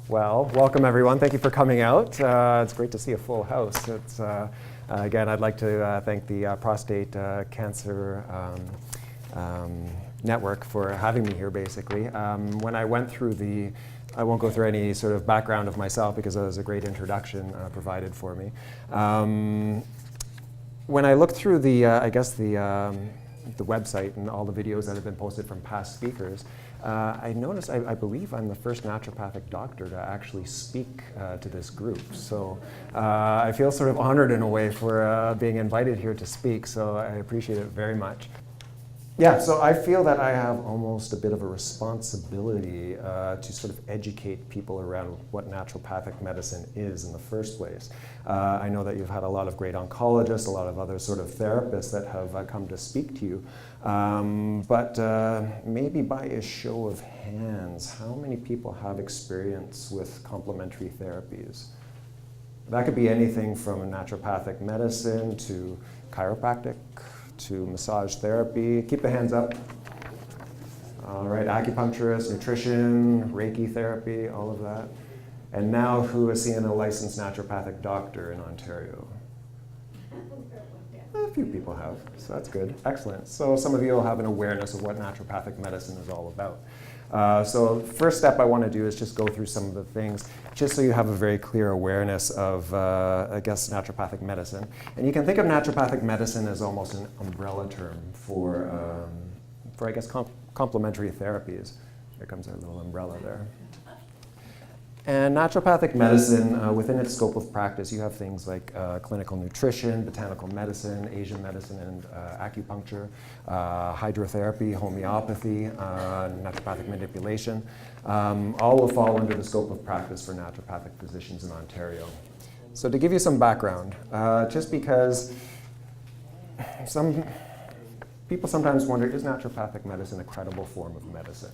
Well, welcome everyone. Thank you for coming out. It's great to see a full house. Again, I'd like to thank the Prostate Cancer Network for having me here, basically. When I went through I won't go through any sort of background of myself because it was a great introduction provided for me. When I looked through the website and all the videos that have been posted from past speakers, I noticed, I believe I'm the first naturopathic doctor to actually speak to this group. So I feel sort of honored in a way for being invited here to speak, so I appreciate it very much. Yeah, so I feel that I have almost a bit of a responsibility to sort of educate people around what naturopathic medicine is in the first place. I know that you've had a lot of great oncologists, a lot of other sort of therapists that have come to speak to you, but maybe by a show of hands, how many people have experience with complementary therapies? That could be anything from naturopathic medicine to chiropractic, to massage therapy. Keep the hands up. All right, acupuncturist, nutrition, Reiki therapy, all of that. And now who is seeing a licensed naturopathic doctor in Ontario? A few people have, so that's good. Excellent. So some of you will have an awareness of what naturopathic medicine is all about. So the first step I want to do is just go through some of the things, just so you have a very clear awareness of, I guess, naturopathic medicine. And you can think of naturopathic medicine as almost an umbrella term for I guess, complementary therapies. There comes our little umbrella there. And naturopathic medicine, within its scope of practice, you have things like clinical nutrition, botanical medicine, Asian medicine, and acupuncture, hydrotherapy, homeopathy, naturopathic manipulation. All will fall under the scope of practice for naturopathic physicians in Ontario. So to give you some background, just because some people sometimes wonder, is naturopathic medicine a credible form of medicine?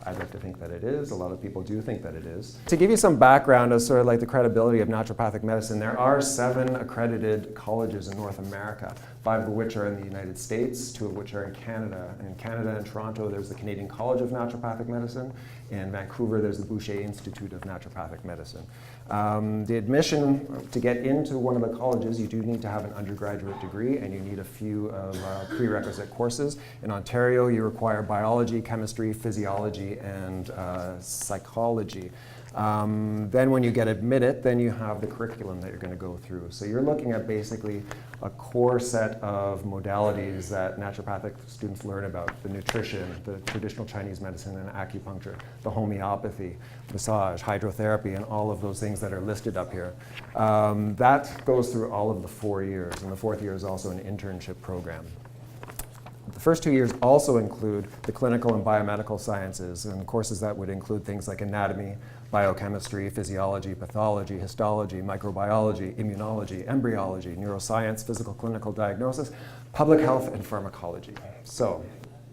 I'd like to think that it is. A lot of people do think that it is. To give you some background of sort of like the credibility of naturopathic medicine, there are 7 accredited colleges in North America, 5 of which are in the United States, 2 of which are in Canada. In Canada and Toronto, there's the Canadian College of Naturopathic Medicine. In Vancouver, there's the Boucher Institute of Naturopathic Medicine. The admission to get into one of the colleges, you do need to have an undergraduate degree, and you need a few of prerequisite courses. In Ontario, you require biology, chemistry, physiology, and psychology. Then when you get admitted, then you have the curriculum that you're going to go through. So you're looking at basically a core set of modalities that naturopathic students learn about: the nutrition, the traditional Chinese medicine and acupuncture, the homeopathy, massage, hydrotherapy, and all of those things that are listed up here. That goes through all of the 4 years, and the 4th year is also an internship program. The first 2 years also include the clinical and biomedical sciences, and courses that would include things like anatomy, biochemistry, physiology, pathology, histology, microbiology, immunology, embryology, neuroscience, physical clinical diagnosis, public health, and pharmacology. So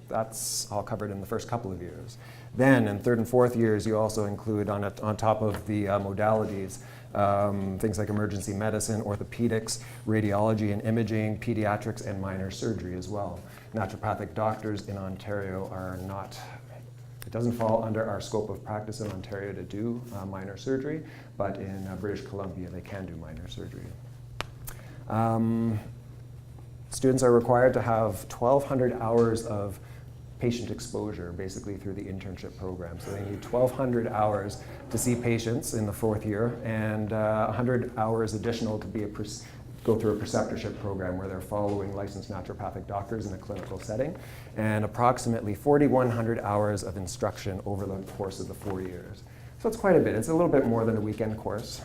that's all covered in the first couple of years. Then in 3rd and 4th years, you also include on top of the modalities, things like emergency medicine, orthopedics, radiology and imaging, pediatrics, and minor surgery as well. Naturopathic doctors in Ontario are not, it doesn't fall under our scope of practice in Ontario to do minor surgery, but in British Columbia they can do minor surgery. Students are required to have 1,200 hours of patient exposure, basically through the internship program. So they need 1,200 hours to see patients in the 4th year, and 100 hours additional to be go through a preceptorship program where they're following licensed naturopathic doctors in a clinical setting, and approximately 4,100 hours of instruction over the course of the 4 years. So it's quite a bit. It's a little bit more than a weekend course.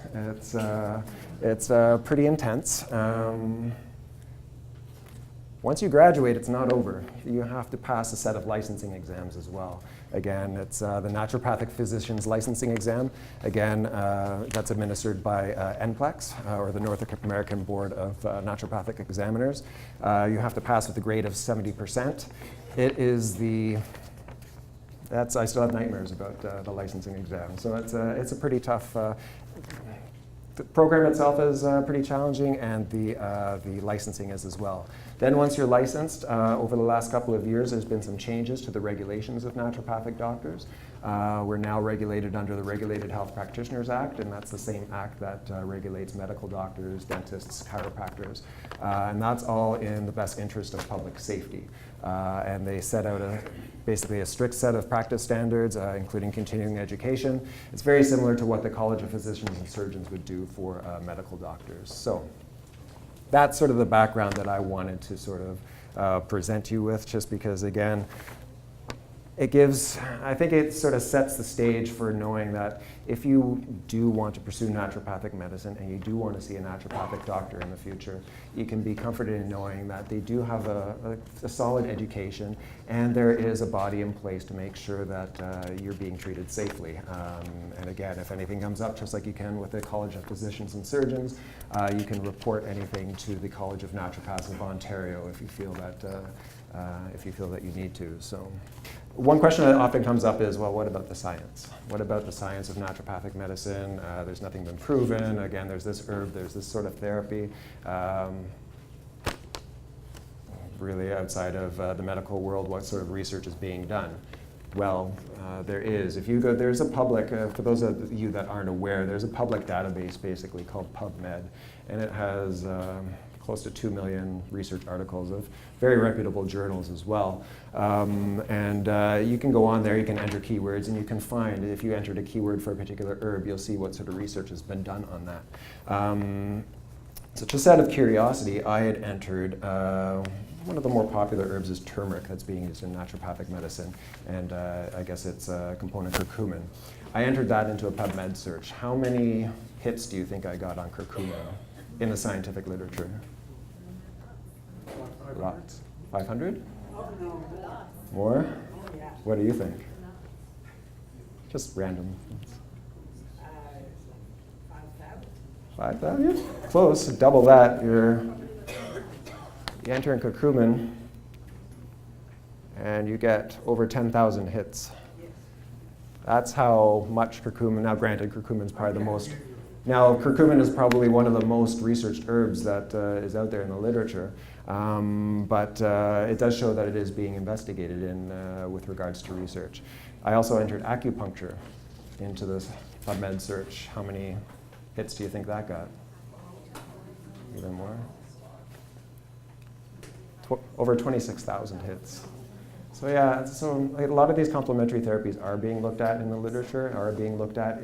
It's pretty intense. Once you graduate, it's not over. You have to pass a set of licensing exams as well. Again, it's the Naturopathic Physician's Licensing Exam. Again, that's administered by NPLEX, or the North American Board of Naturopathic Examiners. You have to pass with a grade of 70%. It is I still have nightmares about the licensing exam. So it's a pretty tough the program itself is pretty challenging, and the licensing is as well. Then once you're licensed, over the last couple of years, there's been some changes to the regulations of naturopathic doctors. We're now regulated under the Regulated Health Practitioners Act, and that's the same act that regulates medical doctors, dentists, chiropractors. And that's all in the best interest of public safety. And they set out basically a strict set of practice standards, including continuing education. It's very similar to what the College of Physicians and Surgeons would do for medical doctors. So that's sort of the background that I wanted to sort of present you with, just because, again, I think it sort of sets the stage for knowing that if you do want to pursue naturopathic medicine and you do want to see a naturopathic doctor in the future, you can be comforted in knowing that they do have a solid education, and there is a body in place to make sure that you're being treated safely. And again, if anything comes up, just like you can with the College of Physicians and Surgeons, you can report anything to the College of Naturopaths of Ontario if you feel that you need to. So, one question that often comes up is, well, what about the science? What about the science of naturopathic medicine? There's nothing been proven. Again, there's this herb, there's this sort of therapy. Really, outside of the medical world, what sort of research is being done? Well, there is. If you go, there's a public, for those of you that aren't aware, there's a public database basically called PubMed, and it has close to 2 million research articles of very reputable journals as well. You can go on there, you can enter keywords, and you can find, if you entered a keyword for a particular herb, you'll see what sort of research has been done on that. So just out of curiosity, I had entered, one of the more popular herbs is turmeric that's being used in naturopathic medicine, and I guess it's a component curcumin. I entered that into a PubMed search. How many hits do you think I got on curcumin in the scientific literature? Lots. 500? More? What do you think? Just random. 5,000? Close. Double that. You enter in curcumin, and you get over 10,000 hits. That's how much curcumin. Now, granted, curcumin is probably the most. Now, curcumin is probably one of the most researched herbs that is out there in the literature, but it does show that it is being investigated with regards to research. I also entered acupuncture into this PubMed search. How many hits do you think that got? Even more? Over 26,000 hits. So yeah, so a lot of these complementary therapies are being looked at in the literature, are being looked at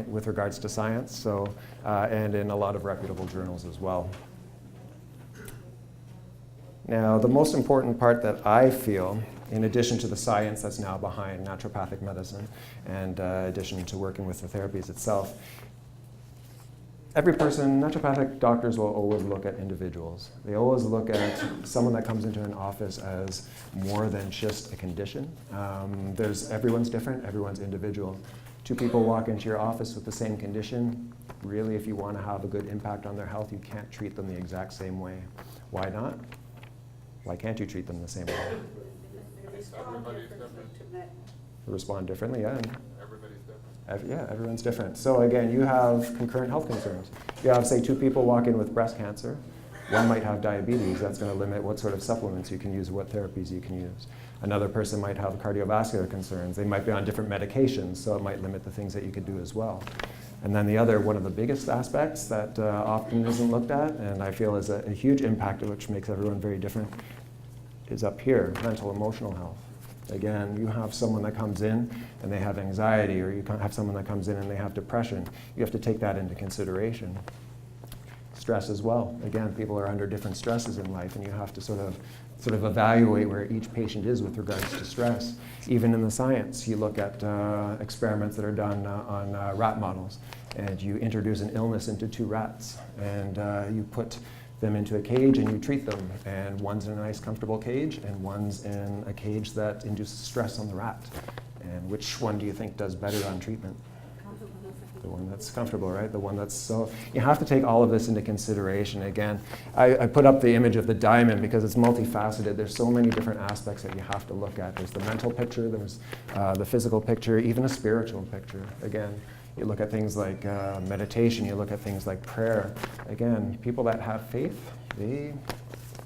with regards to science, so, and in a lot of reputable journals as well. Now, the most important part that I feel, in addition to the science that's now behind naturopathic medicine, and in addition to working with the therapies itself, every person, naturopathic doctors will always look at individuals. They always look at someone that comes into an office as more than just a condition. Everyone's different, everyone's individual. Two people walk into your office with the same condition. Really, if you want to have a good impact on their health, you can't treat them the exact same way. Why not? Why can't you treat them the same way? Respond differently, yeah. Everybody's different. Yeah, everyone's different. So again, you have concurrent health concerns. You have, say, two people walk in with breast cancer. One might have diabetes. That's going to limit what sort of supplements you can use, what therapies you can use. Another person might have cardiovascular concerns. They might be on different medications, so it might limit the things that you could do as well. And then the other, one of the biggest aspects that often isn't looked at, and I feel is a huge impact, which makes everyone very different, is up here, mental emotional health. Again, you have someone that comes in and they have anxiety, or you have someone that comes in and they have depression. You have to take that into consideration. Stress as well. Again, people are under different stresses in life, and you have to sort of evaluate where each patient is with regards to stress. Even in the science, you look at experiments that are done on rat models, and you introduce an illness into two rats, and you put them into a cage and you treat them, and one's in a nice comfortable cage and one's in a cage that induces stress on the rat. And which one do you think does better on treatment? The one that's comfortable, right? The one that's, so you have to take all of this into consideration. Again, I put up the image of the diamond because it's multifaceted. There's so many different aspects that you have to look at. There's the mental picture, there's the physical picture, even a spiritual picture. Again, You look at things like meditation, you look at things like prayer. Again, people that have faith, they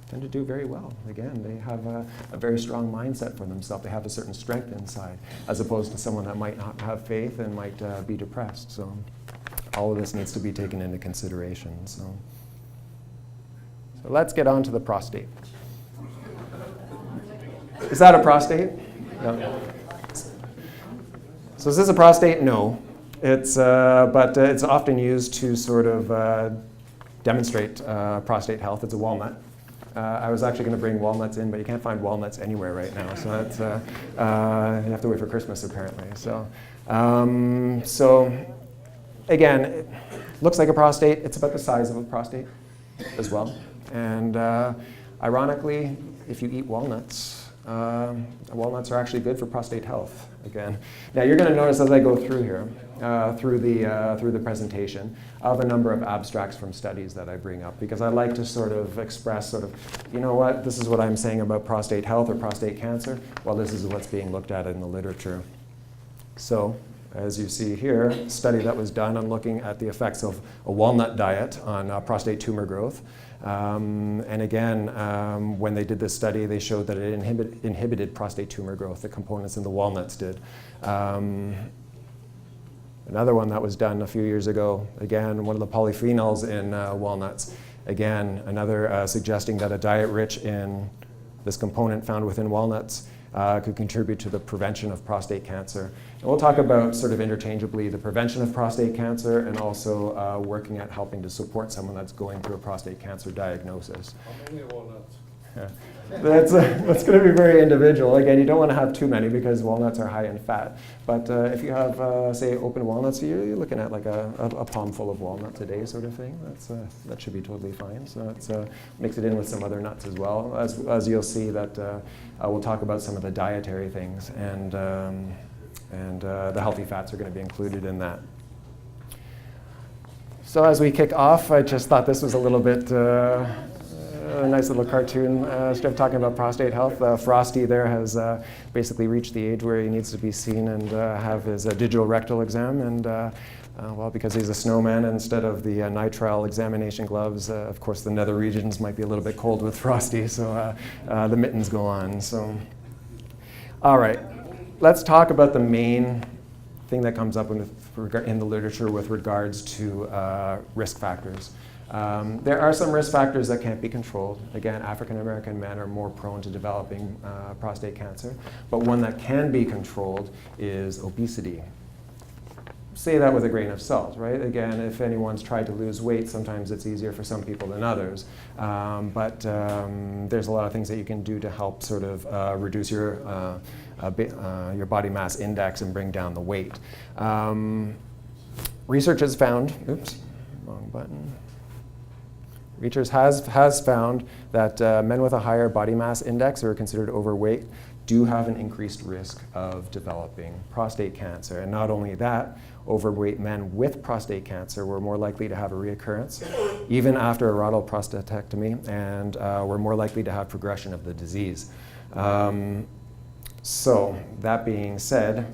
tend to do very well. Again, they have a very strong mindset for themselves. They have a certain strength inside, as opposed to someone that might not have faith and might be depressed. So all of this needs to be taken into consideration. So let's get on to the prostate. Is that a prostate? No. So is this a prostate? No. But it's often used to sort of demonstrate prostate health. It's a walnut. I was actually going to bring walnuts in, but you can't find walnuts anywhere right now. So that's, you have to wait for Christmas apparently. So again, it looks like a prostate. It's about the size of a prostate as well. And ironically, if you eat walnuts, walnuts are actually good for prostate health. Again, now you're going to notice as I go through here, through the presentation, of a number of abstracts from studies that I bring up, because I like to sort of express you know what, this is what I'm saying about prostate health or prostate cancer. Well, this is what's being looked at in the literature. So, as you see here, a study that was done on looking at the effects of a walnut diet on prostate tumor growth. And again, when they did this study, they showed that it inhibited prostate tumor growth. The components in the walnuts did. Another one that was done a few years ago, again, one of the polyphenols in walnuts. Again, another suggesting that a diet rich in this component found within walnuts could contribute to the prevention of prostate cancer. And we'll talk about sort of interchangeably the prevention of prostate cancer and also working at helping to support someone that's going through a prostate cancer diagnosis. How many walnuts? Yeah. That's going to be very individual. Again, you don't want to have too many because walnuts are high in fat. But if you have, say, open walnuts, you're looking at like a palm full of walnuts a day sort of thing. That should be totally fine. So it's mix it in with some other nuts as well. As you'll see that we'll talk about some of the dietary things, and the healthy fats are going to be included in that. So as we kick off, I just thought this was a little bit a nice little cartoon strip talking about prostate health. Frosty there has basically reached the age where he needs to be seen and have his digital rectal exam. And well, because he's a snowman, instead of the nitrile examination gloves, of course the nether regions might be a little bit cold with Frosty, so the mittens go on. So, all right, let's talk about the main thing that comes up in the literature with regards to risk factors. There are some risk factors that can't be controlled. Again, African American men are more prone to developing prostate cancer, but one that can be controlled is obesity. Say that with a grain of salt, right? Again, if anyone's tried to lose weight, sometimes it's easier for some people than others. But there's a lot of things that you can do to help sort of reduce your body mass index and bring down the weight. Research has found, oops, wrong button. Research has found that men with a higher body mass index, who are considered overweight, do have an increased risk of developing prostate cancer. And not only that, overweight men with prostate cancer were more likely to have a reoccurrence, even after a radical prostatectomy, and were more likely to have progression of the disease. So, that being said,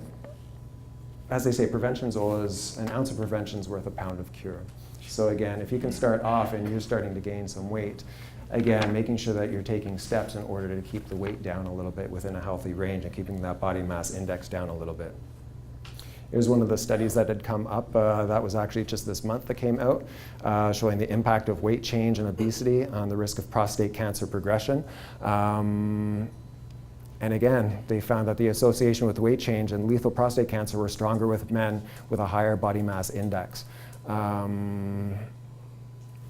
as they say, prevention's always, an ounce of prevention's worth a pound of cure. So again, if you can start off and you're starting to gain some weight, again, making sure that you're taking steps in order to keep the weight down a little bit within a healthy range and keeping that body mass index down a little bit. Here's one of the studies that had come up, that was actually just this month that came out, showing the impact of weight change and obesity on the risk of prostate cancer progression. And again, they found that the association with weight change and lethal prostate cancer were stronger with men with a higher body mass index.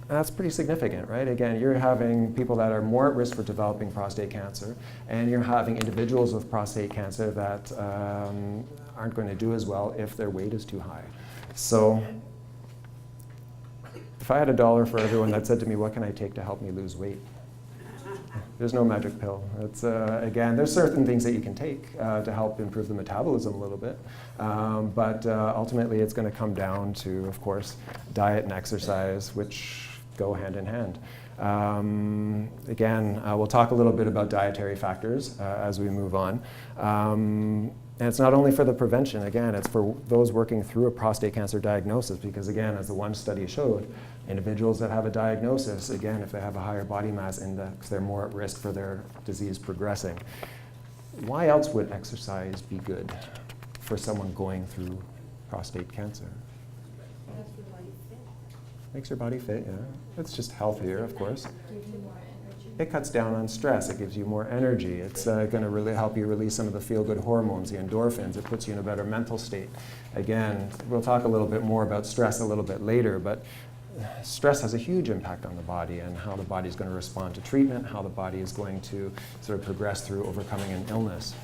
That's pretty significant, right? Again, you're having people that are more at risk for developing prostate cancer, and you're having individuals with prostate cancer that aren't going to do as well if their weight is too high. So if I had $1 for everyone that said to me, what can I take to help me lose weight? There's no magic pill. It's, again, there's certain things that you can take to help improve the metabolism a little bit. But ultimately, it's going to come down to, of course, diet and exercise, which go hand in hand. Again, we'll talk a little bit about dietary factors as we move on. And it's not only for the prevention, again, it's for those working through a prostate cancer diagnosis, because again, as the one study showed, individuals that have a diagnosis, again, if they have a higher body mass index, they're more at risk for their disease progressing. Why else would exercise be good for someone going through prostate cancer? Makes your body fit, yeah. It's just healthier, of course. It cuts down on stress. It gives you more energy. It's going to really help you release some of the feel-good hormones, the endorphins. It puts you in a better mental state. Again, we'll talk a little bit more about stress a little bit later, but stress has a huge impact on the body and how the body is going to respond to treatment, how the body is going to sort of progress through overcoming an illness.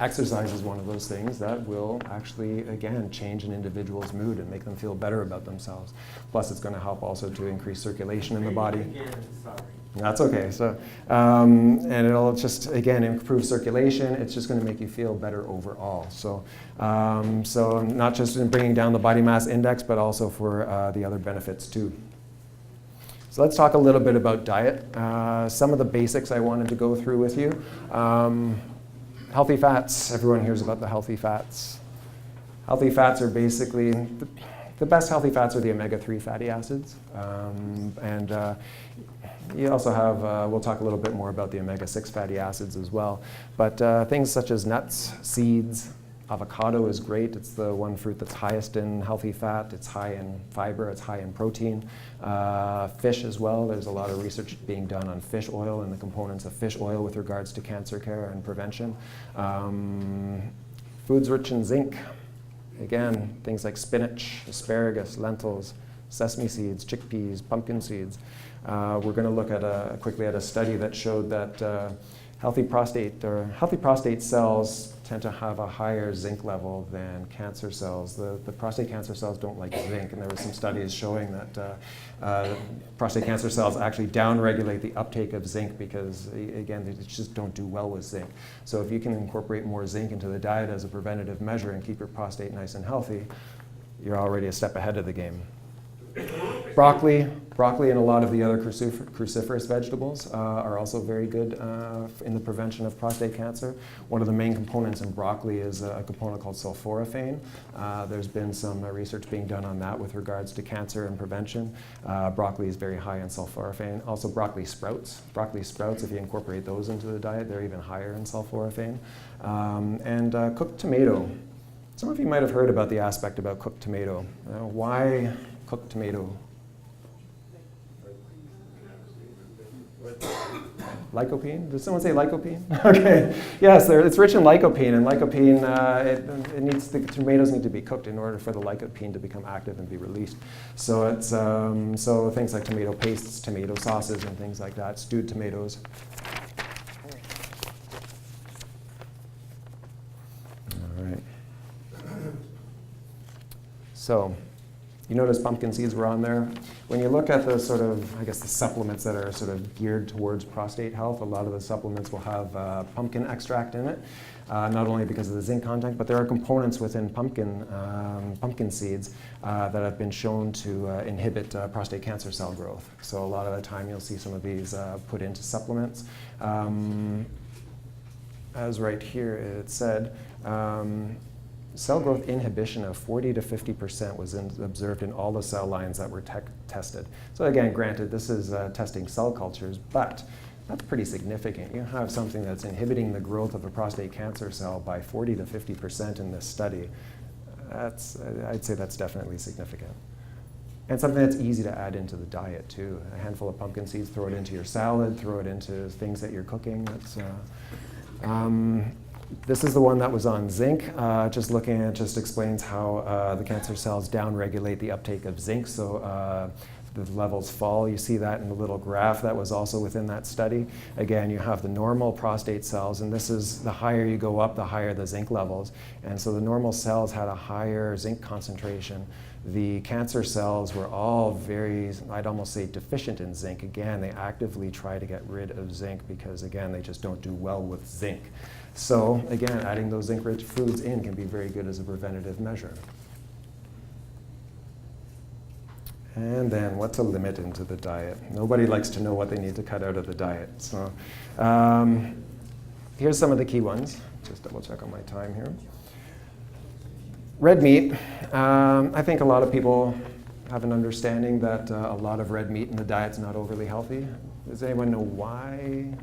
Exercise is one of those things that will actually, again, change an individual's mood and make them feel better about themselves. Plus, it's going to help also to increase circulation in the body. That's okay. So, and it'll just, again, improve circulation. It's just going to make you feel better overall. So, so not just in bringing down the body mass index, but also for the other benefits too. So let's talk a little bit about diet. Some of the basics I wanted to go through with you. Healthy fats. Everyone hears about the healthy fats. Healthy fats are basically, the best healthy fats are the omega-3 fatty acids. You also have, we'll talk a little bit more about the omega-6 fatty acids as well. But things such as nuts, seeds, avocado is great. It's the one fruit that's highest in healthy fat. It's high in fiber. It's high in protein. Fish as well. There's a lot of research being done on fish oil and the components of fish oil with regards to cancer care and prevention. Foods rich in zinc. Again, things like spinach, asparagus, lentils, sesame seeds, chickpeas, pumpkin seeds. We're going to look at quickly at a study that showed that healthy prostate cells tend to have a higher zinc level than cancer cells. The prostate cancer cells don't like zinc, and there were some studies showing that prostate cancer cells actually downregulate the uptake of zinc because, again, they just don't do well with zinc. So if you can incorporate more zinc into the diet as a preventative measure and keep your prostate nice and healthy, you're already a step ahead of the game. Broccoli and a lot of the other cruciferous vegetables are also very good in the prevention of prostate cancer. One of the main components in broccoli is a component called sulforaphane. There's been some research being done on that with regards to cancer and prevention. Broccoli is very high in sulforaphane. Also broccoli sprouts. Broccoli sprouts, if you incorporate those into the diet, they're even higher in sulforaphane. And cooked tomato. Some of you might have heard about the aspect about cooked tomato. Why cooked tomato? Lycopene? Did someone say lycopene? Okay. Yes, it's rich in lycopene, and lycopene, the tomatoes need to be cooked in order for the lycopene to become active and be released. So it's so things like tomato pastes, tomato sauces, and things like that. Stewed tomatoes. All right. So, you notice pumpkin seeds were on there. When you look at the sort of, I guess, the supplements that are sort of geared towards prostate health, a lot of the supplements will have pumpkin extract in it, not only because of the zinc content, but there are components within pumpkin seeds that have been shown to inhibit prostate cancer cell growth. So a lot of the time you'll see some of these put into supplements. As right here it said, cell growth inhibition of 40 to 50% was observed in all the cell lines that were tested. So again, granted, this is testing cell cultures, but that's pretty significant. You have something that's inhibiting the growth of a prostate cancer cell by 40 to 50% in this study. I'd say that's definitely significant. And something that's easy to add into the diet too. A handful of pumpkin seeds, throw it into your salad, throw it into things that you're cooking. This is the one that was on zinc. Just explains how the cancer cells downregulate the uptake of zinc, so the levels fall. You see that in the little graph that was also within that study. Again, you have the normal prostate cells, and this is the higher you go up, the higher the zinc levels. And so the normal cells had a higher zinc concentration. The cancer cells were all very, I'd almost say, deficient in zinc. Again, they actively try to get rid of zinc because, again, they just don't do well with zinc. So, again, adding those zinc-rich foods in can be very good as a preventative measure. And then what to limit into the diet. Nobody likes to know what they need to cut out of the diet. So here's some of the key ones. Just double check on my time here. Red meat. I think a lot of people have an understanding that a lot of red meat in the diet's not overly healthy. Does anyone know why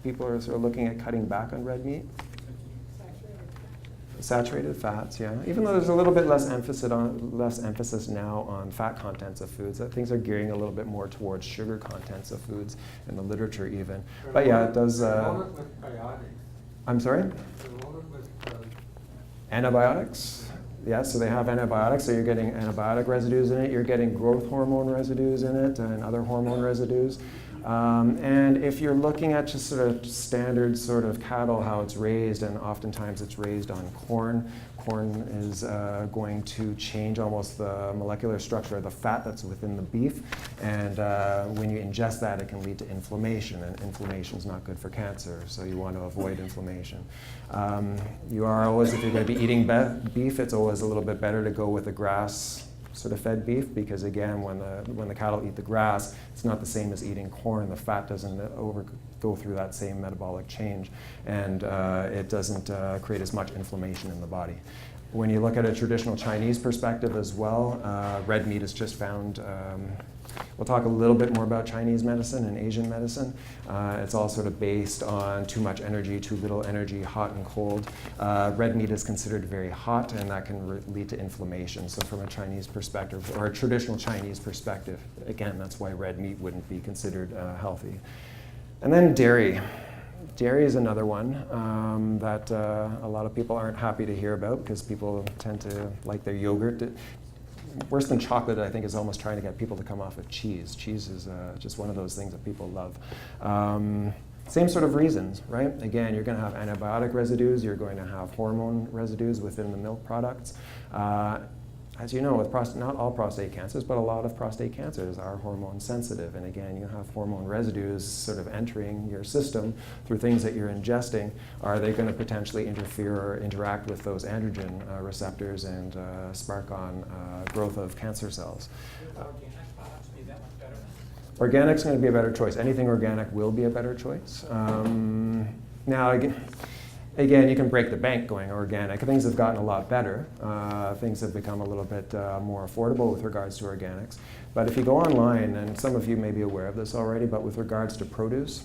people are sort of looking at cutting back on red meat? Saturated fats, yeah. Even though there's a little bit less emphasis now on fat contents of foods, that things are gearing a little bit more towards sugar contents of foods in the literature even. But yeah, it does. I'm sorry? Antibiotics. Yeah, so they have antibiotics, so you're getting antibiotic residues in it, you're getting growth hormone residues in it, and other hormone residues. And if you're looking at just sort of standard sort of cattle, how it's raised, and oftentimes it's raised on corn, corn is going to change almost the molecular structure of the fat that's within the beef. And when you ingest that, it can lead to inflammation, and inflammation is not good for cancer, so you want to avoid inflammation. You are always, if you're going to be eating beef, it's always a little bit better to go with a grass sort of fed beef, because again, when the cattle eat the grass, it's not the same as eating corn. The fat doesn't go through that same metabolic change, and it doesn't create as much inflammation in the body. When you look at a traditional Chinese perspective as well, red meat is just found. We'll talk a little bit more about Chinese medicine and Asian medicine. It's all sort of based on too much energy, too little energy, hot and cold. Red meat is considered very hot, and that can lead to inflammation. So from a Chinese perspective, or a traditional Chinese perspective, again, that's why red meat wouldn't be considered healthy. And then dairy. Dairy is another one that a lot of people aren't happy to hear about, because people tend to like their yogurt. Worse than chocolate, I think, is almost trying to get people to come off of cheese. Cheese is just one of those things that people love. Same sort of reasons, right? Again, you're going to have antibiotic residues, you're going to have hormone residues within the milk products. As you know, with not all prostate cancers, but a lot of prostate cancers are hormone sensitive. And again, you have hormone residues sort of entering your system through things that you're ingesting. Are they going to potentially interfere or interact with those androgen receptors and spark on growth of cancer cells? Organic's going to be a better choice. Anything organic will be a better choice. Now, again, you can break the bank going organic. Things have gotten a lot better. Things have become a little bit more affordable with regards to organics. But if you go online, and some of you may be aware of this already, but with regards to produce,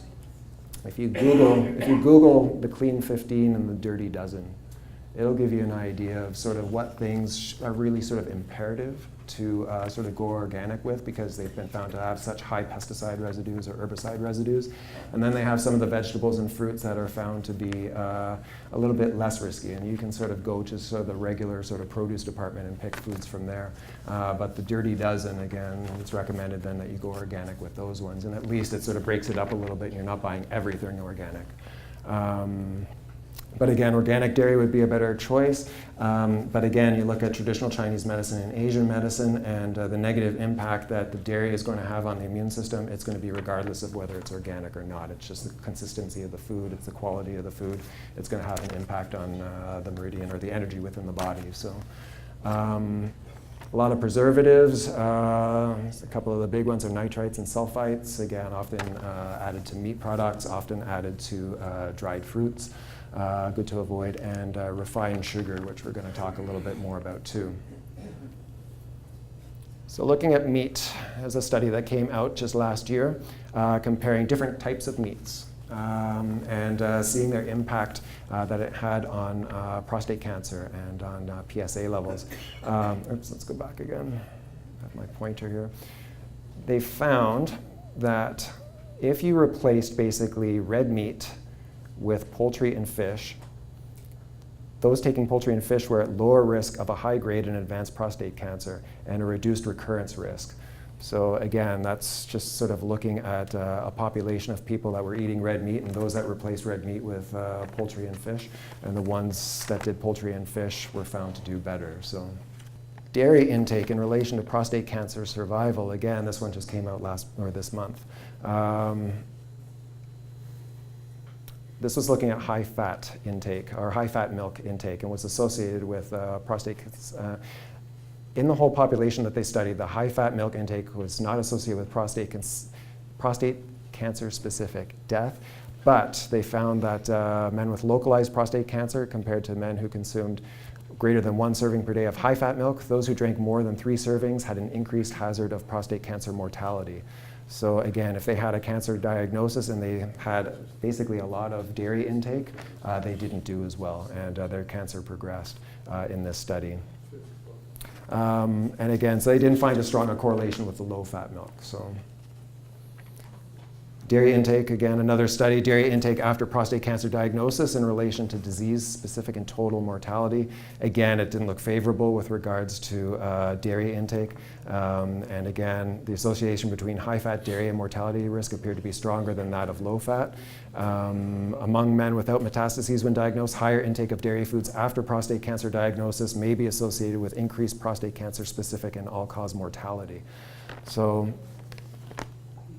if you Google the Clean 15 and the Dirty Dozen, it'll give you an idea of sort of what things are really sort of imperative to sort of go organic with, because they've been found to have such high pesticide residues or herbicide residues. And then they have some of the vegetables and fruits that are found to be a little bit less risky, and you can sort of go to sort of the regular sort of produce department and pick foods from there. But the Dirty Dozen, again, it's recommended then that you go organic with those ones, and at least it sort of breaks it up a little bit, and you're not buying everything organic. But again, organic dairy would be a better choice. But again, you look at traditional Chinese medicine and Asian medicine, and the negative impact that the dairy is going to have on the immune system, it's going to be regardless of whether it's organic or not. It's just the consistency of the food, it's the quality of the food. It's going to have an impact on the meridian or the energy within the body. So a lot of preservatives. A couple of the big ones are nitrites and sulfites. Again, often added to meat products, often added to dried fruits. Good to avoid, and refined sugar, which we're going to talk a little bit more about too. So looking at meat, as a study that came out just last year, comparing different types of meats and seeing their impact that it had on prostate cancer and on PSA levels. Oops, let's go back again. I have my pointer here. They found that if you replaced basically red meat with poultry and fish, those taking poultry and fish were at lower risk of a high grade and advanced prostate cancer and a reduced recurrence risk. So again, that's just sort of looking at a population of people that were eating red meat and those that replaced red meat with poultry and fish, and the ones that did poultry and fish were found to do better. So dairy intake in relation to prostate cancer survival, again, this one just came out this month. This was looking at high-fat intake, or high-fat milk intake, and was associated with prostate in the whole population that they studied, the high-fat milk intake was not associated with prostate cancer-specific death, but they found that men with localized prostate cancer compared to men who consumed greater than 1 serving per day of high-fat milk, those who drank more than 3 servings had an increased hazard of prostate cancer mortality. So again, if they had a cancer diagnosis and they had basically a lot of dairy intake, they didn't do as well, and their cancer progressed in this study. And again, so they didn't find as strong a correlation with the low-fat milk. So dairy intake, again, another study, dairy intake after prostate cancer diagnosis in relation to disease-specific and total mortality. Again, it didn't look favorable with regards to dairy intake. And again, the association between high-fat dairy and mortality risk appeared to be stronger than that of low-fat. Among men without metastases when diagnosed, higher intake of dairy foods after prostate cancer diagnosis may be associated with increased prostate cancer-specific and all-cause mortality. So,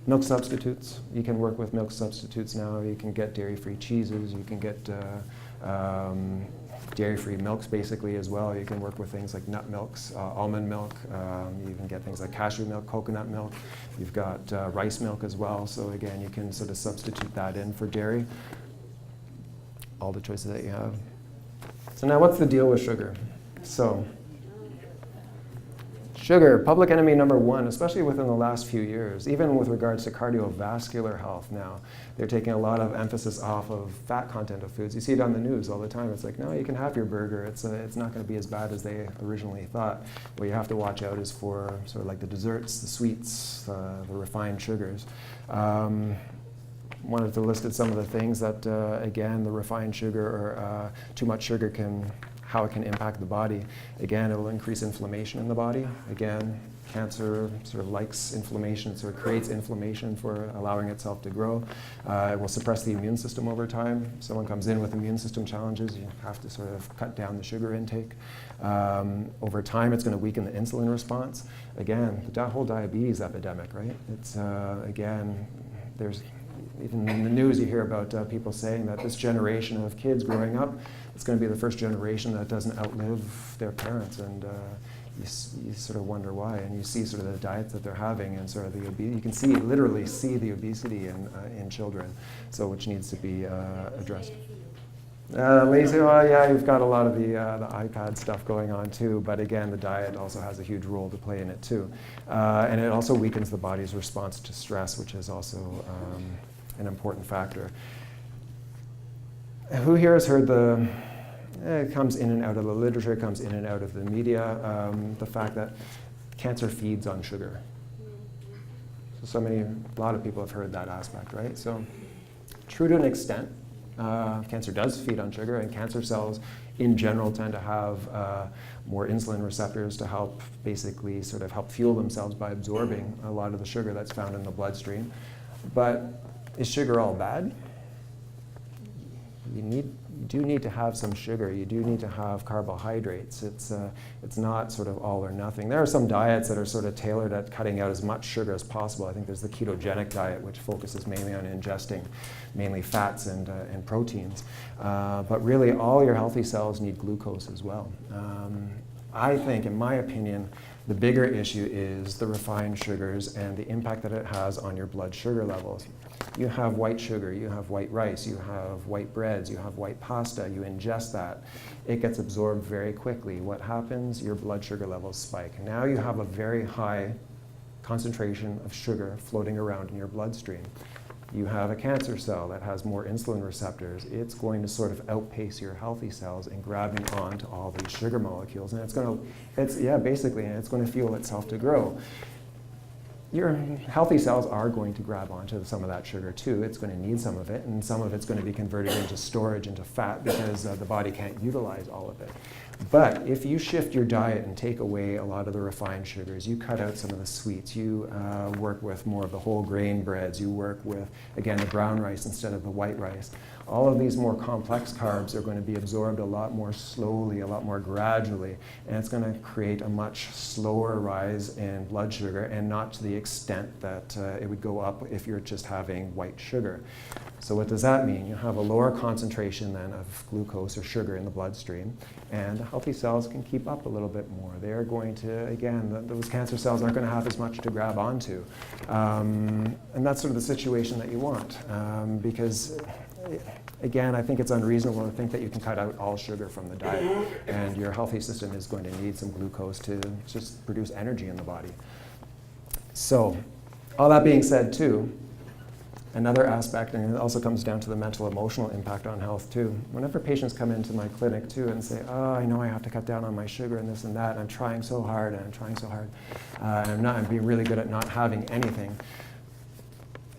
milk substitutes, you can work with milk substitutes now. You can get dairy-free cheeses, you can get dairy-free milks basically as well. You can work with things like nut milks, almond milk, you can get things like cashew milk, coconut milk. You've got rice milk as well, so again, you can sort of substitute that in for dairy. All the choices that you have. So now what's the deal with sugar? So, sugar, public enemy number 1, especially within the last few years, even with regards to cardiovascular health now. They're taking a lot of emphasis off of fat content of foods. You see it on the news all the time. It's like, no, you can have your burger. It's not going to be as bad as they originally thought. What you have to watch out is for sort of like the desserts, the sweets, the refined sugars. Wanted to list some of the things that, again, the refined sugar or too much sugar how it can impact the body. Again, it will increase inflammation in the body. Again, cancer sort of likes inflammation, so it creates inflammation for allowing itself to grow. It will suppress the immune system over time. Someone comes in with immune system challenges, you have to sort of cut down the sugar intake. Over time, it's going to weaken the insulin response. Again, the whole diabetes epidemic, right? It's, again, there's even in the news you hear about people saying that this generation of kids growing up, it's going to be the first generation that doesn't outlive their parents, and you sort of wonder why. And you see sort of the diets that they're having, and sort of the obesity. You can literally see the obesity in children, so which needs to be addressed. Lazy, well, yeah, you've got a lot of the iPad stuff going on too, but again, the diet also has a huge role to play in it too. And it also weakens the body's response to stress, which is also an important factor. Who here has heard it comes in and out of the literature, it comes in and out of the media, the fact that cancer feeds on sugar. So a lot of people have heard that aspect, right? So true to an extent, cancer does feed on sugar, and cancer cells in general tend to have more insulin receptors to help basically sort of help fuel themselves by absorbing a lot of the sugar that's found in the bloodstream. But is sugar all bad? You do need to have some sugar. You do need to have carbohydrates. It's not sort of all or nothing. There are some diets that are sort of tailored at cutting out as much sugar as possible. I think there's the ketogenic diet, which focuses mainly on ingesting mainly fats and proteins. But really, all your healthy cells need glucose as well. I think, in my opinion, the bigger issue is the refined sugars and the impact that it has on your blood sugar levels. You have white sugar, you have white rice, you have white breads, you have white pasta, you ingest that. It gets absorbed very quickly. What happens? Your blood sugar levels spike. Now you have a very high concentration of sugar floating around in your bloodstream. You have a cancer cell that has more insulin receptors. It's going to sort of outpace your healthy cells in grabbing onto all these sugar molecules, and it's going to fuel itself to grow. Your healthy cells are going to grab onto some of that sugar too. It's going to need some of it, and some of it's going to be converted into storage, into fat, because the body can't utilize all of it. But if you shift your diet and take away a lot of the refined sugars, you cut out some of the sweets, you work with more of the whole grain breads, you work with, again, the brown rice instead of the white rice. All of these more complex carbs are going to be absorbed a lot more slowly, a lot more gradually, and it's going to create a much slower rise in blood sugar, and not to the extent that it would go up if you're just having white sugar. So what does that mean? You have a lower concentration then of glucose or sugar in the bloodstream, and the healthy cells can keep up a little bit more. They're going to, again, those cancer cells aren't going to have as much to grab onto. And that's sort of the situation that you want, because again, I think it's unreasonable to think that you can cut out all sugar from the diet, and your healthy system is going to need some glucose to just produce energy in the body. So, all that being said too, another aspect, and it also comes down to the mental emotional impact on health too. Whenever patients come into my clinic too and say, oh, I know I have to cut down on my sugar and this and that, and I'm trying so hard, and I'm trying so hard, and I'm being really good at not having anything.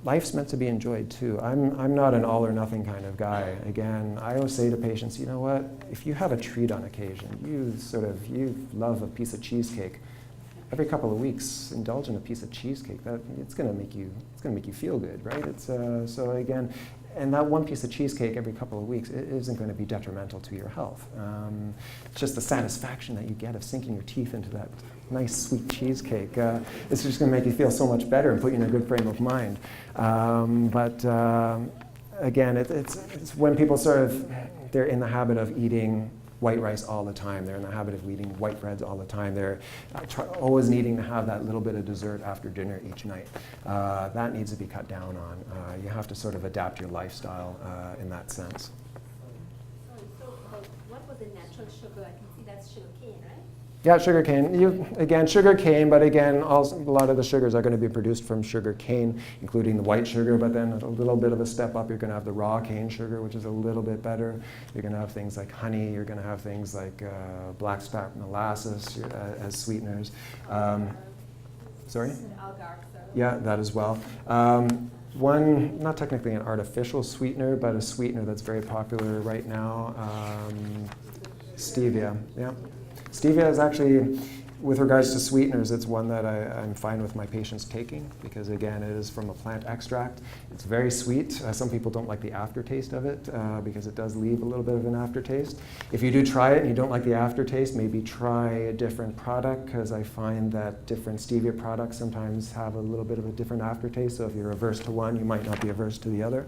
Life's meant to be enjoyed too. I'm not an all or nothing kind of guy. Again, I always say to patients, you know what, if you have a treat on occasion, you love a piece of cheesecake, every couple of weeks, indulge in a piece of cheesecake. It's going to make you feel good, right? So again, and that one piece of cheesecake every couple of weeks isn't going to be detrimental to your health. It's just the satisfaction that you get of sinking your teeth into that nice sweet cheesecake. It's just going to make you feel so much better and put you in a good frame of mind. Again, it's when people they're in the habit of eating white rice all the time. They're in the habit of eating white breads all the time. They're always needing to have that little bit of dessert after dinner each night. That needs to be cut down on. You have to sort of adapt your lifestyle in that sense. What was the natural sugar? I can see that's sugar cane, right? Yeah, sugar cane. Sugar cane, but again, also, a lot of the sugars are going to be produced from sugar cane, including the white sugar, but then a little bit of a step up, you're going to have the raw cane sugar, which is a little bit better. You're going to have things like honey, you're going to have things like black spat molasses as sweeteners. Sorry? Yeah, that as well. One, not technically an artificial sweetener, but a sweetener that's very popular right now, stevia. Yeah. Stevia is actually, with regards to sweeteners, it's one that I'm fine with my patients taking because, again, it is from a plant extract. It's very sweet. Some people don't like the aftertaste of it because it does leave a little bit of an aftertaste. If you do try it and you don't like the aftertaste, maybe try a different product because I find that different stevia products sometimes have a little bit of a different aftertaste. So if you're averse to one, you might not be averse to the other.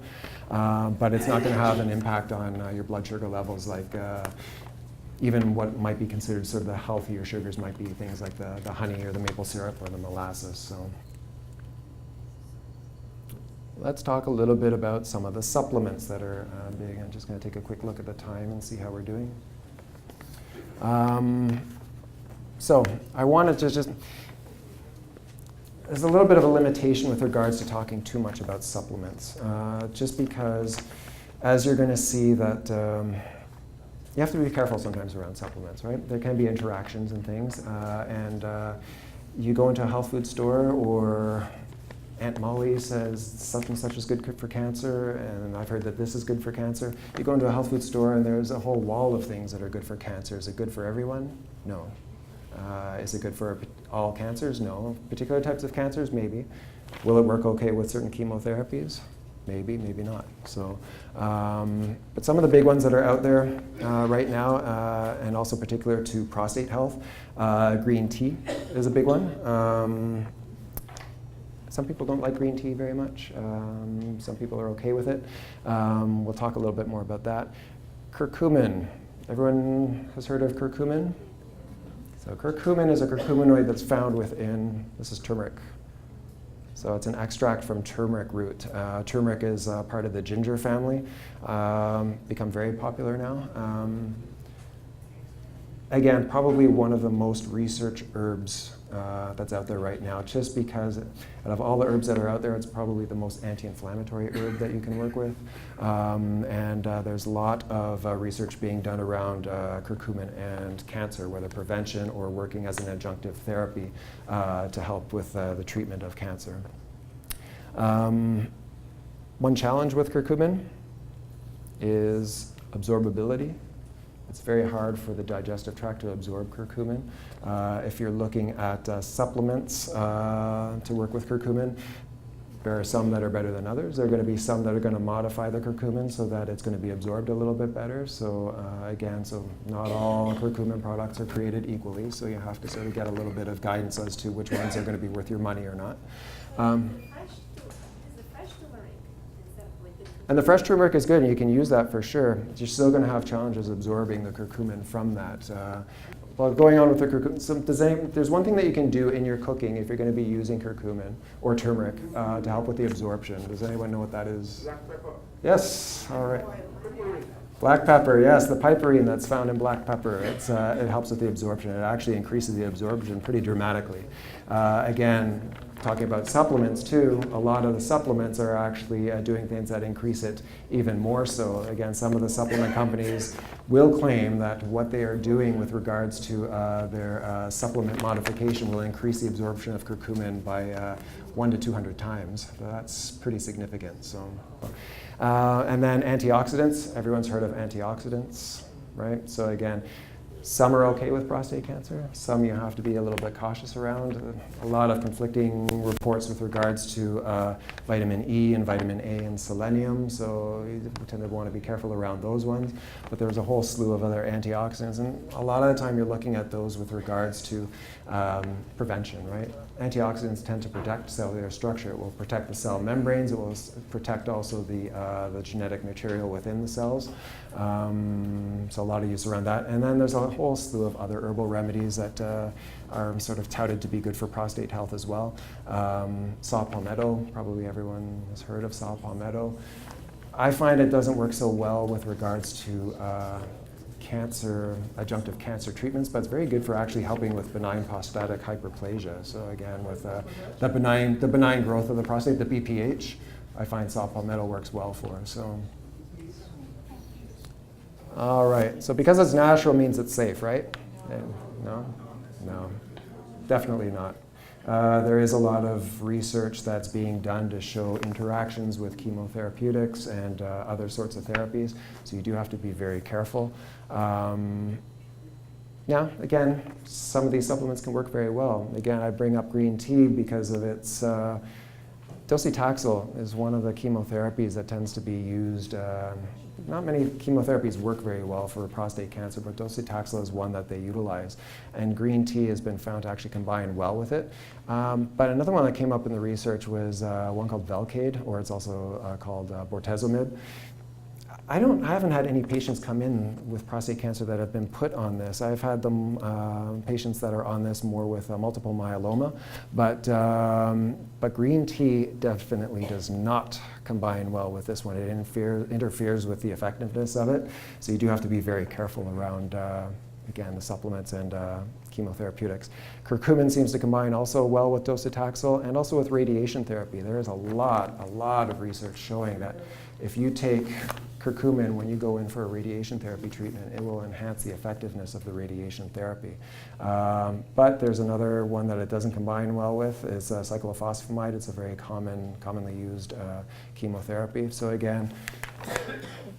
But it's not going to have an impact on your blood sugar levels like even what might be considered sort of the healthier sugars might be things like the honey or the maple syrup or the molasses. So let's talk a little bit about some of the supplements that are big. I'm just going to take a quick look at the time and see how we're doing. So I wanted to just, there's a little bit of a limitation with regards to talking too much about supplements, just because as you're going to see that you have to be careful sometimes around supplements, right? There can be interactions and things, and you go into a health food store or Aunt Molly says such and such is good for cancer, and I've heard that this is good for cancer. You go into a health food store and there's a whole wall of things that are good for cancer. Is it good for everyone? No. Is it good for all cancers? No. Particular types of cancers? Maybe. Will it work okay with certain chemotherapies? Maybe, maybe not. So, but some of the big ones that are out there right now, and also particular to prostate health, green tea is a big one. Some people don't like green tea very much. Some people are okay with it. We'll talk a little bit more about that. Curcumin. Everyone has heard of curcumin? So curcumin is a curcuminoid that's found within, this is turmeric. So it's an extract from turmeric root. Turmeric is part of the ginger family, become very popular now. Again, probably one of the most researched herbs that's out there right now, just because out of all the herbs that are out there, it's probably the most anti-inflammatory herb that you can work with. And there's a lot of research being done around curcumin and cancer, whether prevention or working as an adjunctive therapy to help with the treatment of cancer. One challenge with curcumin is absorbability. It's very hard for the digestive tract to absorb curcumin. If you're looking at supplements to work with curcumin, there are some that are better than others. There are going to be some that are going to modify the curcumin so that it's going to be absorbed a little bit better. So again, so not all curcumin products are created equally, so you have to sort of get a little bit of guidance as to which ones are going to be worth your money or not. Is the fresh turmeric, is that with the And the fresh turmeric is good, and you can use that for sure. You're still going to have challenges absorbing the curcumin from that. Well, going on with the curcumin, there's one thing that you can do in your cooking if you're going to be using curcumin or turmeric to help with the absorption. Does anyone know what that is? Black pepper. Yes, all right. Black pepper, yes, the piperine that's found in black pepper. It helps with the absorption. It actually increases the absorption pretty dramatically. Again, talking about supplements too, a lot of the supplements are actually doing things that increase it even more so. Again, some of the supplement companies will claim that what they are doing with regards to their supplement modification will increase the absorption of curcumin by 1 to 200 times. So that's pretty significant. So. And then antioxidants, everyone's heard of antioxidants, right? So again, some are okay with prostate cancer, some you have to be a little bit cautious around. A lot of conflicting reports with regards to vitamin E and vitamin A and selenium, so you tend to want to be careful around those ones. But there's a whole slew of other antioxidants, and a lot of the time you're looking at those with regards to prevention, right? Antioxidants tend to protect cellular structure. It will protect the cell membranes. It will protect also the genetic material within the cells. So a lot of use around that. And then there's a whole slew of other herbal remedies that are sort of touted to be good for prostate health as well. Saw palmetto, probably everyone has heard of saw palmetto. I find it doesn't work so well with regards to adjunctive cancer treatments, but it's very good for actually helping with benign prostatic hyperplasia. So again, with the benign growth of the prostate, the BPH, I find saw palmetto works well for. So, all right. So because it's natural means it's safe, right? No, no, definitely not. There is a lot of research that's being done to show interactions with chemotherapeutics and other sorts of therapies, so you do have to be very careful. Yeah, again, some of these supplements can work very well. Again, I bring up green tea because of its docetaxel is one of the chemotherapies that tends to be used. Not many chemotherapies work very well for prostate cancer, but docetaxel is one that they utilize. And green tea has been found to actually combine well with it. But another one that came up in the research was one called Velcade, or it's also called bortezomib. I haven't had any patients come in with prostate cancer that have been put on this. I've had them patients that are on this more with multiple myeloma, but green tea definitely does not combine well with this one. It interferes with the effectiveness of it, so you do have to be very careful around again the supplements and chemotherapeutics. Curcumin seems to combine also well with docetaxel and also with radiation therapy. There is a lot of research showing that if you take curcumin when you go in for a radiation therapy treatment, it will enhance the effectiveness of the radiation therapy. But there's another one that it doesn't combine well with is cyclophosphamide. It's a very commonly used chemotherapy. So again,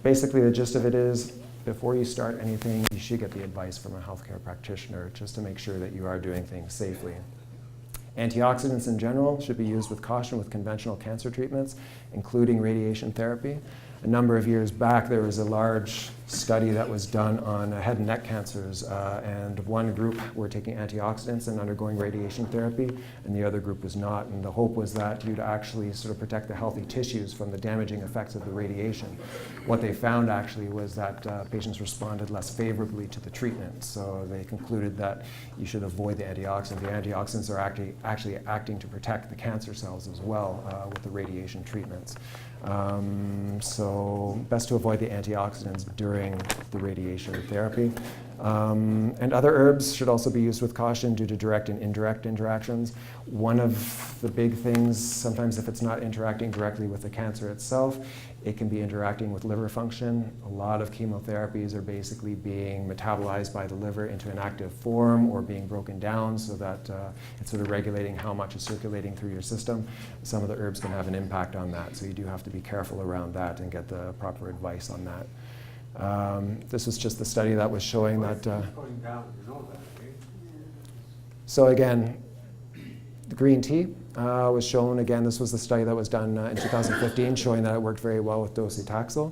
basically the gist of it is, before you start anything, you should get the advice from a healthcare practitioner just to make sure that you are doing things safely. Antioxidants in general should be used with caution with conventional cancer treatments, including radiation therapy. A number of years back, there was a large study that was done on head and neck cancers, and one group were taking antioxidants and undergoing radiation therapy, and the other group was not. And the hope was that you'd actually sort of protect the healthy tissues from the damaging effects of the radiation. What they found actually was that patients responded less favorably to the treatment, so they concluded that you should avoid the antioxidant. The antioxidants are actually acting to protect the cancer cells as well with the radiation treatments. So best to avoid the antioxidants during the radiation therapy. And other herbs should also be used with caution due to direct and indirect interactions. One of the big things, sometimes if it's not interacting directly with the cancer itself, it can be interacting with liver function. A lot of chemotherapies are basically being metabolized by the liver into an active form or being broken down so that it's sort of regulating how much is circulating through your system. Some of the herbs can have an impact on that, so you do have to be careful around that and get the proper advice on that. This was just the study that was showing that. So again, the green tea was shown, again, this was the study that was done in 2015 showing that it worked very well with docetaxel.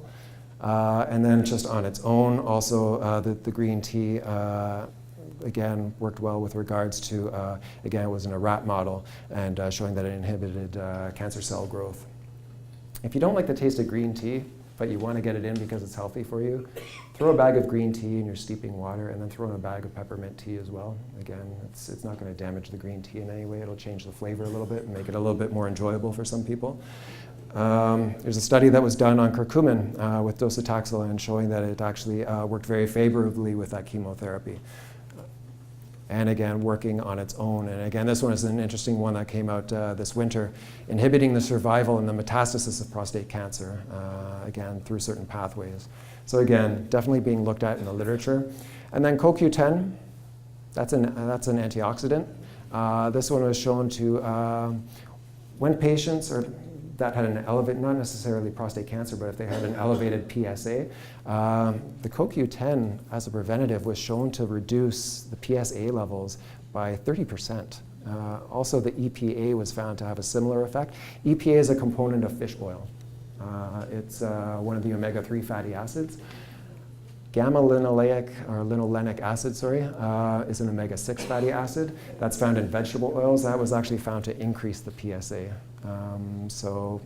And then just on its own, also the green tea, again, worked well with regards to, again, it was in a rat model and showing that it inhibited cancer cell growth. If you don't like the taste of green tea, but you want to get it in because it's healthy for you, throw a bag of green tea in your steeping water and then throw in a bag of peppermint tea as well. Again, it's not going to damage the green tea in any way. It'll change the flavor a little bit and make it a little bit more enjoyable for some people. There's a study that was done on curcumin with docetaxel and showing that it actually worked very favorably with that chemotherapy. And again, working on its own. And again, this one is an interesting one that came out this winter, inhibiting the survival and the metastasis of prostate cancer, again, through certain pathways. So again, definitely being looked at in the literature. And then CoQ10, that's an antioxidant. This one was shown to, when patients that had an elevated, not necessarily prostate cancer, but if they had an elevated PSA, the CoQ10 as a preventative was shown to reduce the PSA levels by 30%. Also, the EPA was found to have a similar effect. EPA is a component of fish oil. It's one of the omega-3 fatty acids. Linolenic acid, is an omega-6 fatty acid. That's found in vegetable oils. That was actually found to increase the PSA. So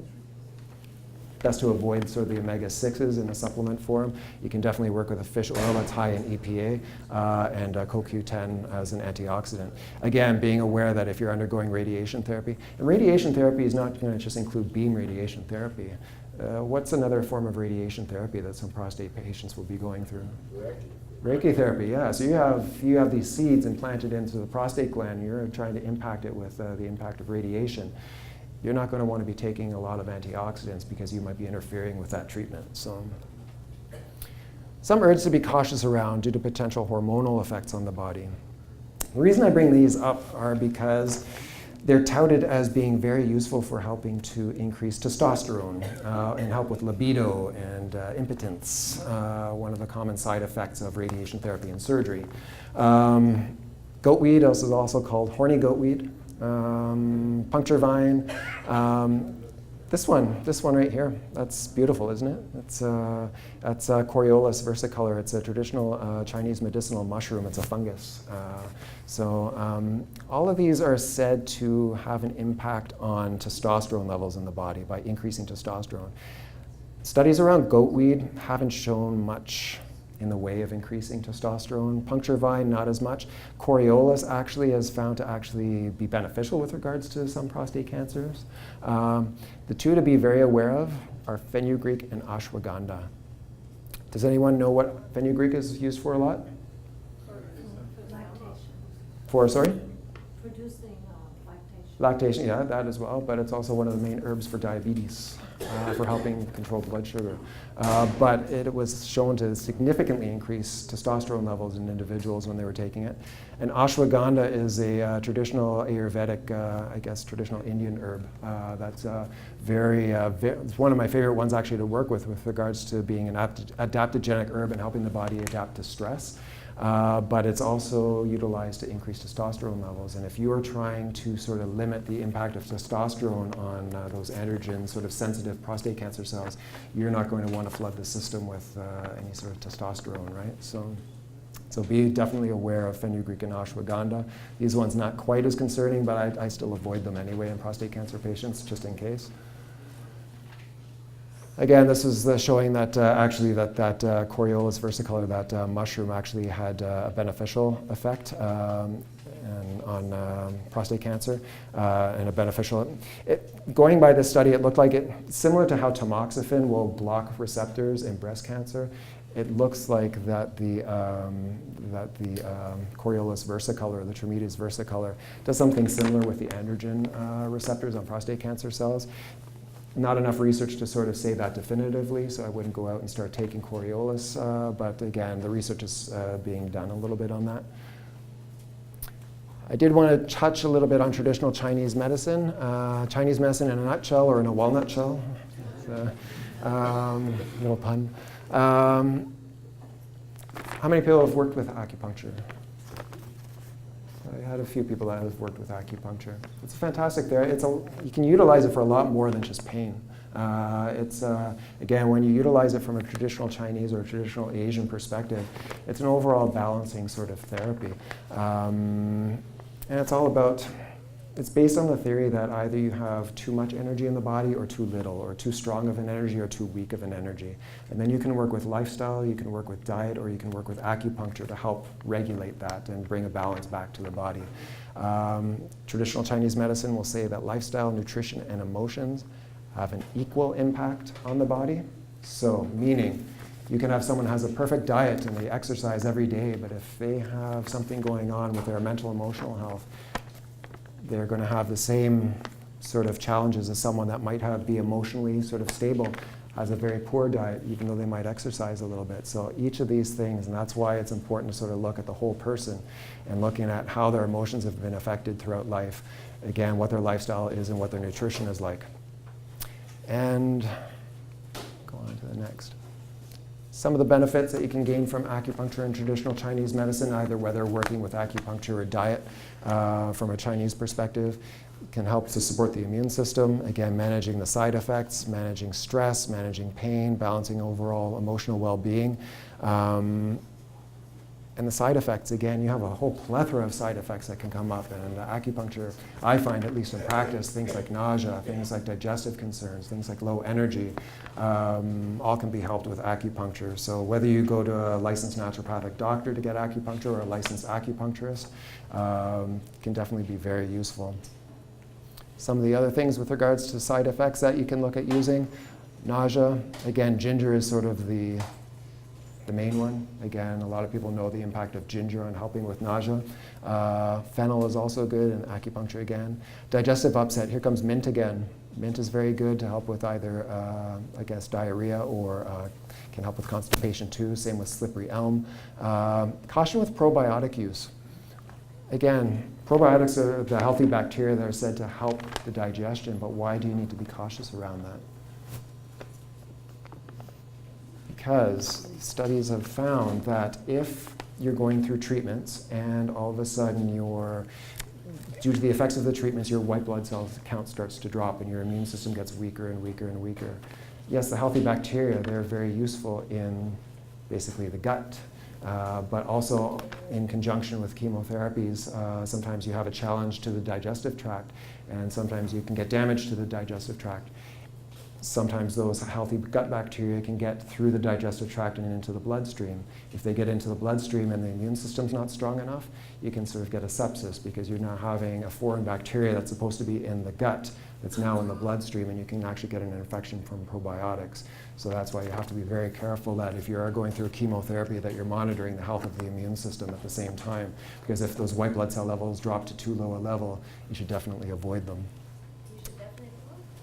best to avoid sort of the omega-6s in a supplement form. You can definitely work with a fish oil that's high in EPA and CoQ10 as an antioxidant. Again, being aware that if you're undergoing radiation therapy, and radiation therapy is not going to just include beam radiation therapy. What's another form of radiation therapy that some prostate patients will be going through? Reiki therapy, yeah. So you have these seeds implanted into the prostate gland, and you're trying to impact it with the impact of radiation. You're not going to want to be taking a lot of antioxidants because you might be interfering with that treatment. So, some herbs to be cautious around due to potential hormonal effects on the body. The reason I bring these up are because they're touted as being very useful for helping to increase testosterone and help with libido and impotence, one of the common side effects of radiation therapy and surgery. Goatweed is also called horny goatweed. Puncture vine. This one right here, that's beautiful, isn't it? That's Coriolus versicolor. It's a traditional Chinese medicinal mushroom. It's a fungus. All of these are said to have an impact on testosterone levels in the body by increasing testosterone. Studies around goatweed haven't shown much in the way of increasing testosterone. Puncture vine, not as much. Coriolus actually is found to actually be beneficial with regards to some prostate cancers. The two to be very aware of are fenugreek and ashwagandha. Does anyone know what fenugreek is used for a lot? For lactation. For, sorry? Producing lactation. Lactation, yeah, that as well, but it's also one of the main herbs for diabetes, for helping control blood sugar. But it was shown to significantly increase testosterone levels in individuals when they were taking it. And ashwagandha is a traditional Ayurvedic, traditional Indian herb. That's it's one of my favorite ones actually to work with regards to being an adaptogenic herb and helping the body adapt to stress. But it's also utilized to increase testosterone levels. And if you are trying to sort of limit the impact of testosterone on those androgen sort of sensitive prostate cancer cells, you're not going to want to flood the system with any sort of testosterone, right? So be definitely aware of fenugreek and ashwagandha. These ones not quite as concerning, but I still avoid them anyway in prostate cancer patients, just in case. Again, this is showing that Coriolus versicolor, that mushroom actually had a beneficial effect on prostate cancer and a beneficial. Going by this study, it looked like similar to how tamoxifen will block receptors in breast cancer. It looks like that the Coriolus versicolor, the Trametes versicolor, does something similar with the androgen receptors on prostate cancer cells. Not enough research to sort of say that definitively, so I wouldn't go out and start taking Coriolus, but again, the research is being done a little bit on that. I did want to touch a little bit on traditional Chinese medicine. Chinese medicine in a nutshell, or in a walnut shell. Little pun. How many people have worked with acupuncture? I had a few people that have worked with acupuncture. It's fantastic there. You can utilize it for a lot more than just pain. Again, when you utilize it from a traditional Chinese or a traditional Asian perspective, it's an overall balancing sort of therapy. And it's all about It's based on the theory that either you have too much energy in the body or too little, or too strong of an energy or too weak of an energy. And then you can work with lifestyle, you can work with diet, or you can work with acupuncture to help regulate that and bring a balance back to the body. Traditional Chinese medicine will say that lifestyle, nutrition, and emotions have an equal impact on the body. So, meaning, you can have someone who has a perfect diet and they exercise every day, but if they have something going on with their mental, emotional health, they're going to have the same sort of challenges as someone that might be emotionally sort of stable, has a very poor diet, even though they might exercise a little bit. So each of these things, and that's why it's important to sort of look at the whole person and looking at how their emotions have been affected throughout life, again, what their lifestyle is and what their nutrition is like. And go on to the next. Some of the benefits that you can gain from acupuncture and traditional Chinese medicine, either whether working with acupuncture or diet from a Chinese perspective, can help to support the immune system. Again, managing the side effects, managing stress, managing pain, balancing overall emotional well-being. And the side effects, again, you have a whole plethora of side effects that can come up. And acupuncture, I find, at least in practice, things like nausea, things like digestive concerns, things like low energy, all can be helped with acupuncture. So whether you go to a licensed naturopathic doctor to get acupuncture or a licensed acupuncturist, can definitely be very useful. Some of the other things with regards to side effects that you can look at using, nausea, again, ginger is sort of the main one. Again, a lot of people know the impact of ginger on helping with nausea. Fennel is also good, and acupuncture again. Digestive upset, here comes mint again. Mint is very good to help with either, I guess, diarrhea or can help with constipation too. Same with slippery elm. Caution with probiotic use. Again, probiotics are the healthy bacteria that are said to help the digestion, but why do you need to be cautious around that? Because studies have found that if you're going through treatments and all of a sudden due to the effects of the treatments, your white blood cell count starts to drop and your immune system gets weaker and weaker and weaker. Yes, the healthy bacteria, they're very useful in basically the gut, but also in conjunction with chemotherapies, sometimes you have a challenge to the digestive tract, and sometimes you can get damage to the digestive tract. Sometimes those healthy gut bacteria can get through the digestive tract and into the bloodstream. If they get into the bloodstream and the immune system's not strong enough, you can sort of get a sepsis because you're now having a foreign bacteria that's supposed to be in the gut that's now in the bloodstream, and you can actually get an infection from probiotics. So that's why you have to be very careful that if you are going through chemotherapy that you're monitoring the health of the immune system at the same time, because if those white blood cell levels drop to too low a level, you should definitely avoid them.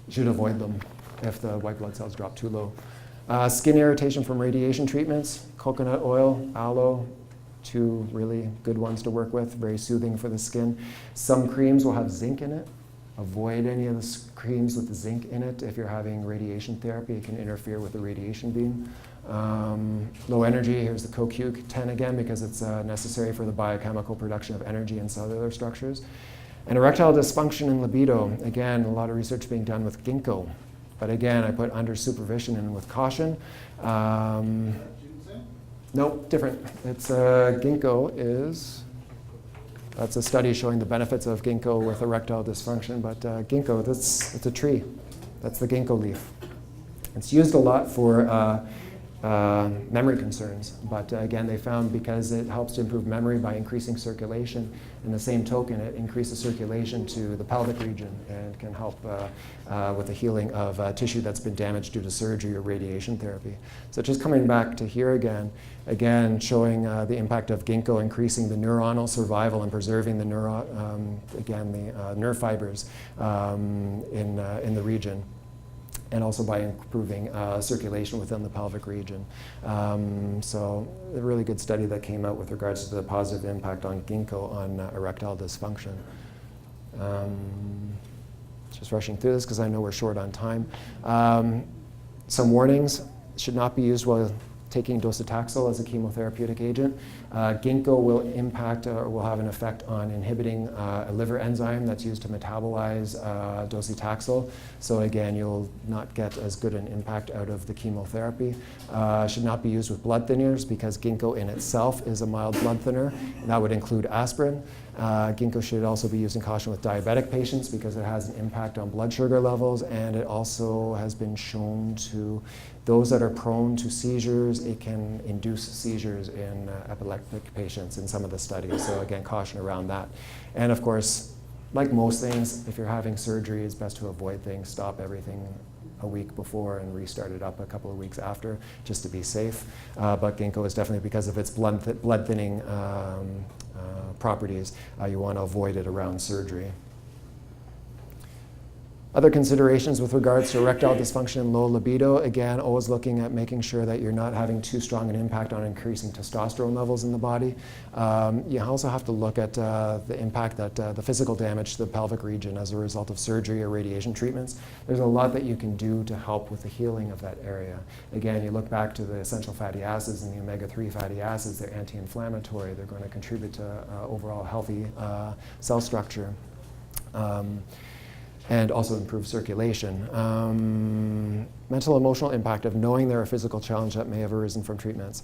You should avoid them if the white blood cells drop too low. Skin irritation from radiation treatments, coconut oil, aloe, two really good ones to work with, very soothing for the skin. Some creams will have zinc in it. Avoid any of the creams with the zinc in it if you're having radiation therapy. It can interfere with the radiation beam. Low energy, here's the CoQ10 again because it's necessary for the biochemical production of energy in cellular structures. And erectile dysfunction and libido, again, a lot of research being done with ginkgo. But again, I put under supervision and with caution. Nope, different. It's ginkgo is, that's a study showing the benefits of ginkgo with erectile dysfunction, but ginkgo, it's a tree. That's the ginkgo leaf. It's used a lot for memory concerns, but again, they found because it helps to improve memory by increasing circulation, in the same token, it increases circulation to the pelvic region and can help with the healing of tissue that's been damaged due to surgery or radiation therapy. So just coming back to here again showing the impact of ginkgo increasing the neuronal survival and preserving the nerve fibers in the region, and also by improving circulation within the pelvic region. So a really good study that came out with regards to the positive impact on ginkgo on erectile dysfunction. Just rushing through this because I know we're short on time. Some warnings: should not be used while taking docetaxel as a chemotherapeutic agent. Ginkgo will impact or will have an effect on inhibiting a liver enzyme that's used to metabolize docetaxel. So again, you'll not get as good an impact out of the chemotherapy. Should not be used with blood thinners because ginkgo in itself is a mild blood thinner. That would include aspirin. Ginkgo should also be used in caution with diabetic patients because it has an impact on blood sugar levels, and it also has been shown to those that are prone to seizures. It can induce seizures in epileptic patients in some of the studies. So again, caution around that. And of course, like most things, if you're having surgery, it's best to avoid things, stop everything a week before and restart it up a couple of weeks after, just to be safe. But ginkgo is definitely, because of its blood thinning properties, you want to avoid it around surgery. Other considerations with regards to erectile dysfunction and low libido, again, always looking at making sure that you're not having too strong an impact on increasing testosterone levels in the body. You also have to look at the impact that the physical damage to the pelvic region as a result of surgery or radiation treatments. There's a lot that you can do to help with the healing of that area. Again, you look back to the essential fatty acids and the omega-3 fatty acids, they're anti-inflammatory, they're going to contribute to overall healthy cell structure. And also improve circulation. Mental emotional impact of knowing there are physical challenges that may have arisen from treatments.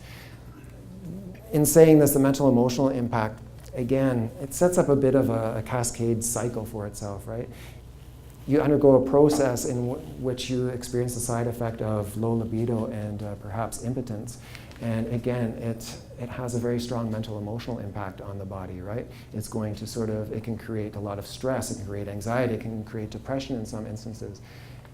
In saying this, the mental emotional impact, again, it sets up a bit of a cascade cycle for itself, right? You undergo a process in which you experience the side effect of low libido and perhaps impotence. And again, it has a very strong mental emotional impact on the body, right? It's going to sort of, it can create a lot of stress, it can create anxiety, it can create depression in some instances.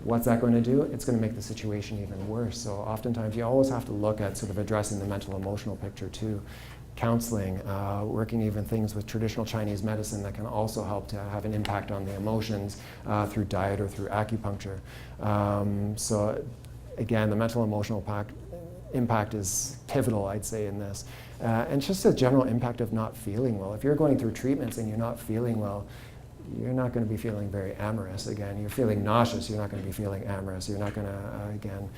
What's that going to do? It's going to make the situation even worse. So oftentimes you always have to look at sort of addressing the mental emotional picture too. Counseling, working even things with traditional Chinese medicine that can also help to have an impact on the emotions through diet or through acupuncture. So again, the mental emotional impact is pivotal, I'd say, in this. And just a general impact of not feeling well. If you're going through treatments and you're not feeling well, you're not going to be feeling very amorous. Again, you're feeling nauseous, you're not going to be feeling amorous. You're not going to,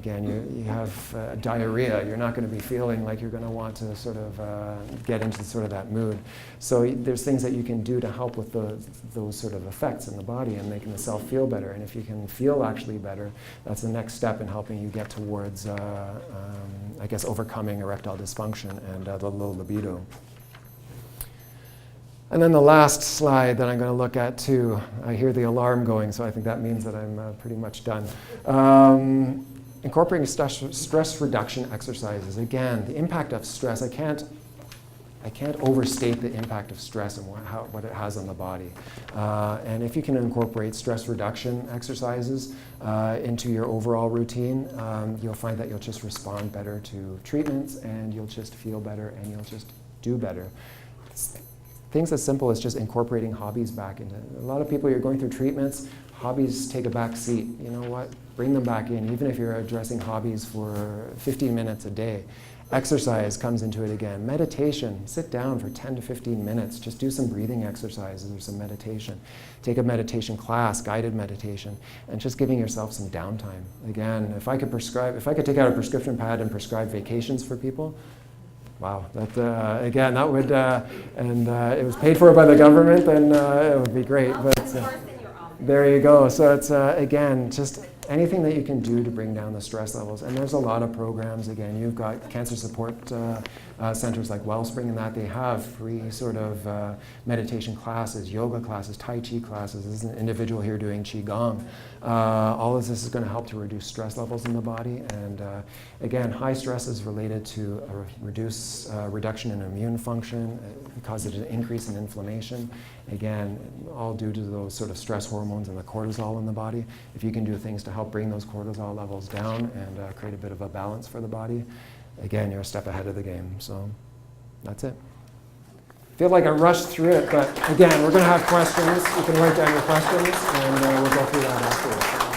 you have diarrhea, you're not going to be feeling like you're going to want to sort of get into sort of that mood. So there's things that you can do to help with those sort of effects in the body and making the self feel better. And if you can feel actually better, that's the next step in helping you get towards, I guess, overcoming erectile dysfunction and the low libido. And then the last slide that I'm going to look at too, I hear the alarm going, so I think that means that I'm pretty much done. Incorporating stress reduction exercises. Again, the impact of stress, I can't overstate the impact of stress and what it has on the body. And if you can incorporate stress reduction exercises into your overall routine, you'll find that you'll just respond better to treatments, and you'll just feel better, and you'll just do better. Things as simple as just incorporating hobbies back into it. A lot of people, you're going through treatments, hobbies take a back seat. You know what? Bring them back in, even if you're addressing hobbies for 15 minutes a day. Exercise comes into it again. Meditation, sit down for 10 to 15 minutes. Just do some breathing exercises or some meditation. Take a meditation class, guided meditation, and just giving yourself some downtime. Again, if I could take out a prescription pad and prescribe vacations for people, wow, that again, that would, and it was paid for by the government, then it would be great. But there you go. So it's, again, just anything that you can do to bring down the stress levels. And there's a lot of programs. Again, you've got cancer support centers like Wellspring, and that they have free sort of meditation classes, yoga classes, Tai Chi classes. There's an individual here doing Qigong. All of this is going to help to reduce stress levels in the body. And again, high stress is related to a reduction in immune function. It causes an increase in inflammation. Again, all due to those sort of stress hormones and the cortisol in the body. If you can do things to help bring those cortisol levels down and create a bit of a balance for the body, again, you're a step ahead of the game. So that's it. I feel like I rushed through it, but again, we're going to have questions. You can write down your questions, and we'll go through that afterwards.